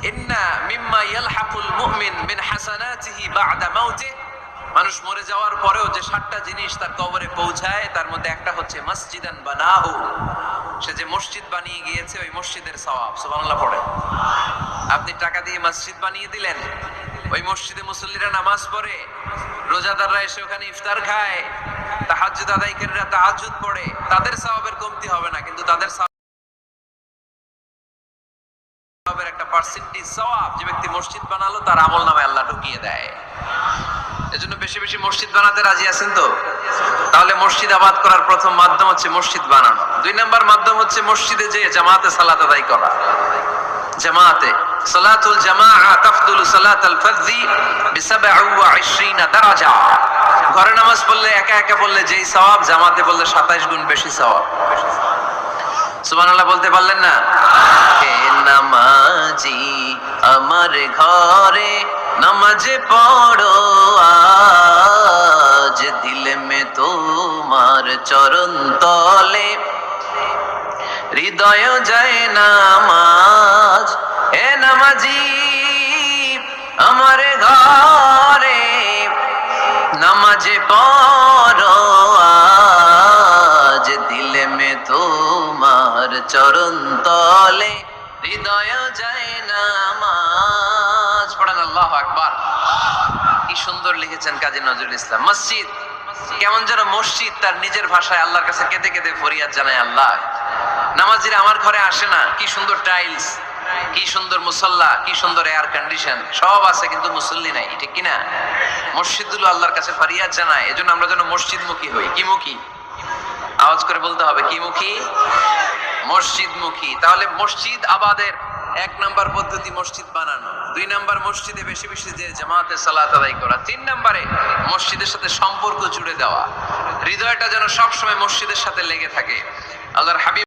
ইন্না মিম্মা ইয়ালহাকুল মুমিন মিন হাসানাতিহি বা'দা মাউতিহি, মানুষ মরে যাওয়ার পরেও যে 7টা জিনিস তার কবরে পৌঁছায় তার মধ্যে একটা হচ্ছে মসজিদান বানাহু, সে যে মসজিদ বানিয়ে গিয়েছে ওই মসজিদের সওয়াব। সুবহানাল্লাহ পড়ে। আপনি টাকা দিয়ে মসজিদ বানিয়ে দিলেন, ওই মসজিদে মুসল্লিরা নামাজ পড়ে, রোজাদাররা এসে ওখানে ইফতার খায়, তাহাজ্জুদ আদায়কারীরা তাহাজ্জুদ পড়ে, তাদের সওয়াবের কমতি হবে না, কিন্তু তাদের সওয়াবের একটা পার্সেন্টেজ সওয়াব যে ব্যক্তি মসজিদ বানালো তার আমলনামায় আল্লাহ ঢুকিয়ে দেয়। এজন্য বেশি বেশি মসজিদ বানাতে রাজি আছেন তো? তাহলে মসজিদ আবাদ করার প্রথম মাধ্যম হচ্ছে মসজিদ বানানো। 2 নাম্বার মাধ্যম হচ্ছে মসজিদে যে জামাতে সালাত আদায় করা। জামাতে সালাতুল জামাআ তাফদুলু সালাতাল ফারযি বি27 দারাজা। ঘরে নামাজ পড়লে একা একা পড়লে যেই সওয়াব, জামাতে পড়লে 27 গুণ বেশি সওয়াব। সুবহানাল্লাহ বলতে পারলেন না? হে নামাজি আমার ঘরে নামাজ পড়ো আজ, দিল মে তোমার চরণ তলে হৃদয় যায় নামাজ। হে নামাজি আমার ঘরে নামাজ পড়ো আজ, দিল মে তোমার চরণ তলে হৃদয় যায় নামাজ। পড়েন আল্লাহু আকবার। কি সুন্দর লিখেছেন কাজী নজরুল ইসলাম। মসজিদ কেমন যেন মসজিদ তার নিজের ভাষায় আল্লাহর কাছে কেঁদে কেঁদে ফরিয়াদ জানায়, আল্লাহ নামাজিরা আমার ঘরে আসে না, কি সুন্দর টাইলস, কি সুন্দর মুসল্লা, কি সুন্দর এয়ার কন্ডিশন, সব আছে কিন্তু মুসল্লি নাই, ঠিক কিনা? মসজিদগুলো আল্লাহর কাছে ফরিয়াদ জানায়। এজন্য আমরা যেন মসজিদমুখী হই। কি মুখী? আওয়াজ করে বলতে হবে, কি মুখী? মসজিদমুখী। তাহলে মসজিদ আবাদের 1 নাম্বার পদ্ধতি মসজিদ বানানো, 2 নাম্বার মসজিদে বেশি বেশি যে জামাতে সালাত আদায় করা, 3 নাম্বারে মসজিদের সাথে সম্পর্ক জুড়ে দেওয়া, হৃদয়টা যেন সবসময় মসজিদের সাথে লেগে থাকে। আল্লাহর হাবিব